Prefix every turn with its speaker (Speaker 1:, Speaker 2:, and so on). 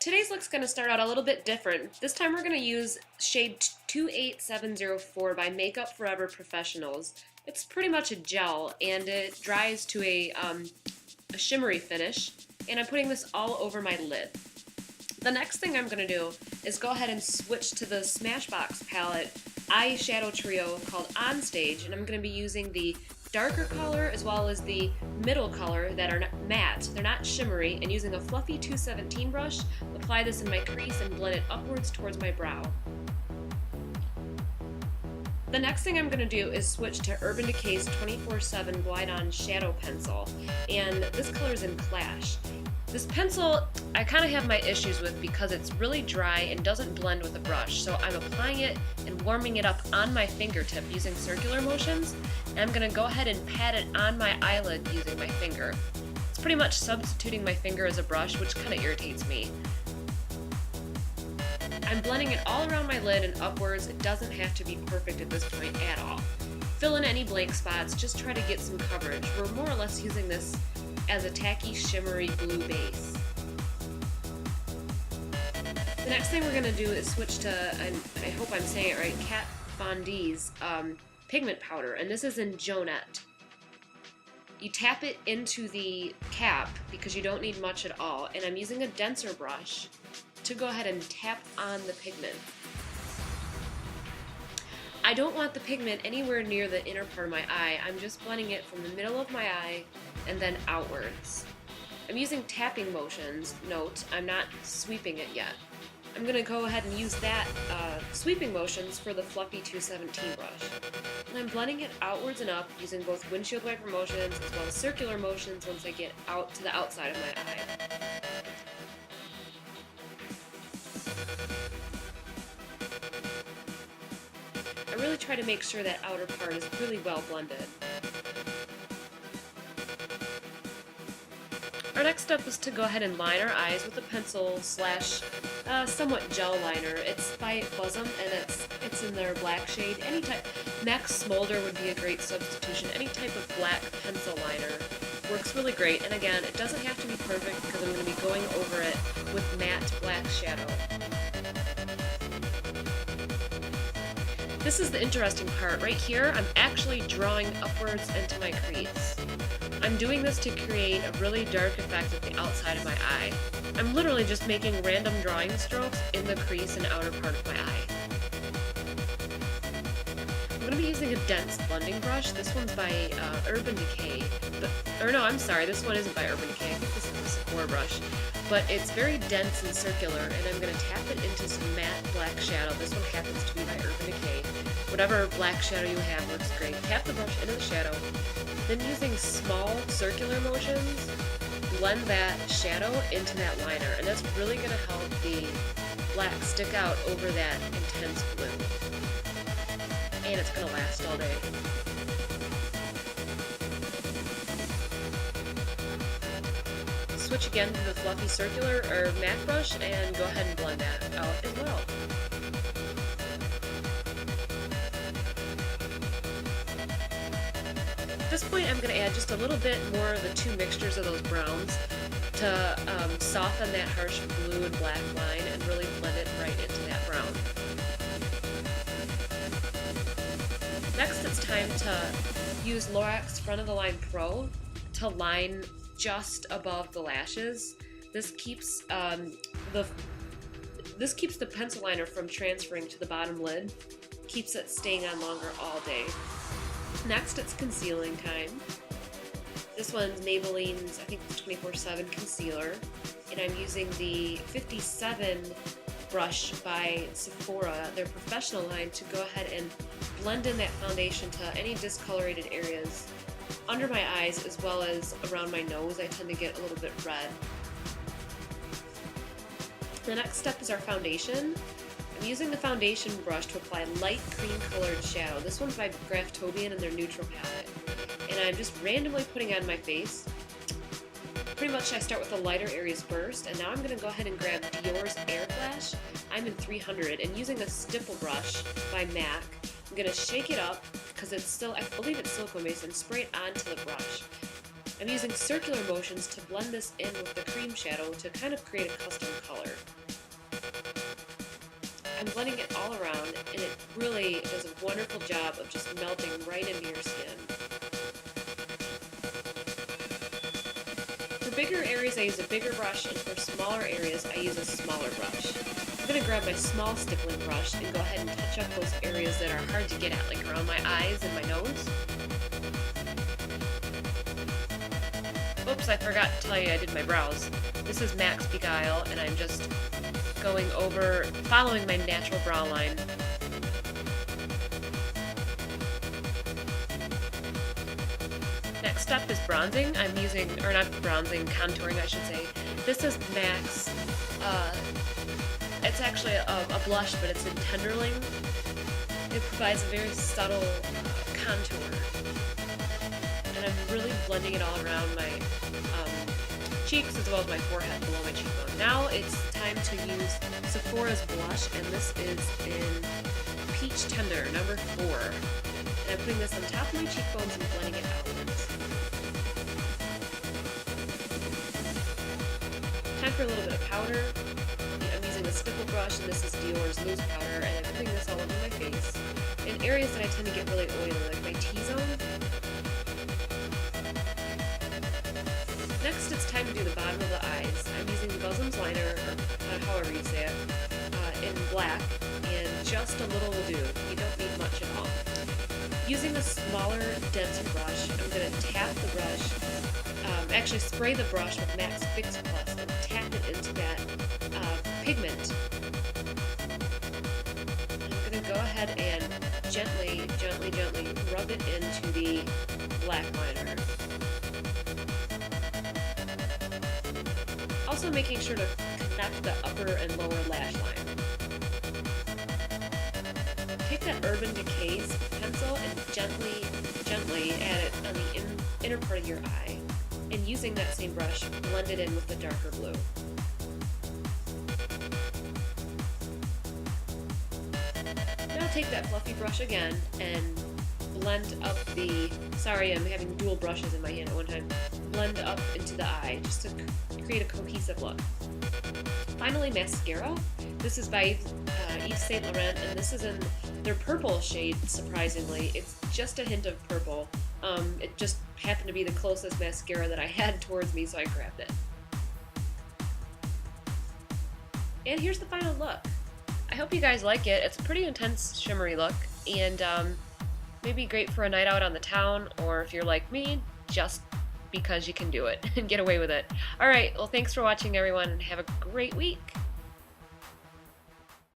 Speaker 1: Today's look's going to start out a little bit different. This time we're going to use shade 28704 by Makeup Forever Professionals. It's pretty much a gel and it dries to a shimmery finish, and I'm putting this all over my lid. The next thing I'm going to do is go ahead and switch to the Smashbox palette eyeshadow trio called On Stage, and I'm going to be using the darker color as well as the middle color that are matte. They're not shimmery, and using a fluffy 217 brush, apply this in my crease and blend it upwards towards my brow. The next thing I'm going to do is switch to Urban Decay's 24/7 Glide On Shadow Pencil, and this color is in Clash. This pencil I kind of have my issues with because it's really dry and doesn't blend with a brush, so I'm applying it and warming it up on my fingertip using circular motions, and I'm going to go ahead and pat it on my eyelid using my finger. It's pretty much substituting my finger as a brush, which kind of irritates me. I'm blending it all around my lid and upwards. It doesn't have to be perfect at this point at all. Fill in any blank spots, just try to get some coverage. We're more or less using this as a tacky, shimmery blue base. The next thing we're going to do is switch to, and I hope I'm saying it right, Kat Von D's pigment powder, and this is in Jonette. You tap it into the cap because you don't need much at all, and I'm using a denser brush to go ahead and tap on the pigment. I don't want the pigment anywhere near the inner part of my eye. I'm just blending it from the middle of my eye and then outwards. I'm using tapping motions, note, I'm not sweeping it yet. I'm going to go ahead and use that sweeping motions for the fluffy 217 brush. And I'm blending it outwards and up using both windshield wiper motions as well as circular motions once I get out to the outside of my eye. I really try to make sure that outer part is really well blended. Our next step is to go ahead and line our eyes with a pencil slash somewhat gel liner. It's by Bosom and it's in their black shade. Any type, MAC Smolder would be a great substitution. Any type of black pencil liner works really great. And again, it doesn't have to be perfect because I'm going to be going over it with matte black shadow. This is the interesting part. Right here, I'm actually drawing upwards into my crease. I'm doing this to create a really dark effect at the outside of my eye. I'm literally just making random drawing strokes in the crease and outer part of my eye. I'm going to be using a dense blending brush. This one's by Urban Decay. This one isn't by Urban Decay. I think this is a Sephora brush. But it's very dense and circular, and I'm going to tap it into some matte black shadow. This one happens to be by Urban Decay. Whatever black shadow you have works great. Tap the brush into the shadow. Then using small circular motions, blend that shadow into that liner, and that's really going to help the black stick out over that intense blue. And it's going to last all day. Switch again to the fluffy circular or matte brush and go ahead and blend that out as well. At this point I'm going to add just a little bit more of the two mixtures of those browns to soften that harsh blue and black line and really blend it right into that brown. Next it's time to use Lorax Front of the Line Pro to line just above the lashes. This keeps the pencil liner from transferring to the bottom lid, keeps it staying on longer all day. Next, it's concealing time. This one's Maybelline's, I think it's 24/7 concealer, and I'm using the 57 brush by Sephora, their professional line, to go ahead and blend in that foundation to any discolorated areas under my eyes as well as around my nose. I tend to get a little bit red. The next step is our foundation. I'm using the foundation brush to apply light cream colored shadow. This one's by Graftobian and their neutral palette. And I'm just randomly putting on my face. Pretty much I start with the lighter areas first, and now I'm going to go ahead and grab Dior's Air Flash. I'm in 300, and using a stipple brush by MAC, I'm going to shake it up because it's still, I believe it's silicone based, and spray it onto the brush. I'm using circular motions to blend this in with the cream shadow to kind of create a custom color. I'm blending it all around, and it really does a wonderful job of just melting right into your skin. For bigger areas, I use a bigger brush, and for smaller areas, I use a smaller brush. I'm going to grab my small stippling brush and go ahead and touch up those areas that are hard to get at, like around my eyes and my nose. Oops, I forgot to tell you I did my brows. This is Max Beguile, and I'm just going over, following my natural brow line. Next up is bronzing. I'm using, or not bronzing, contouring I should say. This is Max. It's actually a blush, but it's in Tenderling. It provides a very subtle contour. And I'm really blending it all around my cheeks as well as my forehead below my cheekbone. Now it's time to use Sephora's blush, and this is in Peach Tender, number 4. And I'm putting this on top of my cheekbones and blending it outwards. Time for a little bit of powder. I'm using a stipple brush, and this is Dior's loose powder, and I'm putting this all over my face in areas that I tend to get really oily, like my T-zone. Next, it's time to do the bottom of the eyes. I'm using Bosoms liner, or however you say it, in black, and just a little will do. You don't need much at all. Using a smaller, denser brush, I'm going to tap the brush, actually spray the brush with Max Fix Plus and tap it into that pigment. I'm going to go ahead and gently rub it into the black liner. Also making sure to connect the upper and lower lash line. Take that Urban Decay's pencil and gently add it on the inner part of your eye. And using that same brush, blend it in with the darker blue. Now take that fluffy brush again and blend up the, sorry I'm having dual brushes in my hand at one time, blend up into the eye just to create a cohesive look. Finally, mascara. This is by Yves Saint Laurent, and this is in their purple shade, surprisingly. It's just a hint of purple. It just happened to be the closest mascara that I had towards me, so I grabbed it. And here's the final look. I hope you guys like it. It's a pretty intense shimmery look, and maybe great for a night out on the town, or if you're like me, just because you can do it and get away with it. Alright, well thanks for watching everyone, and have a great week.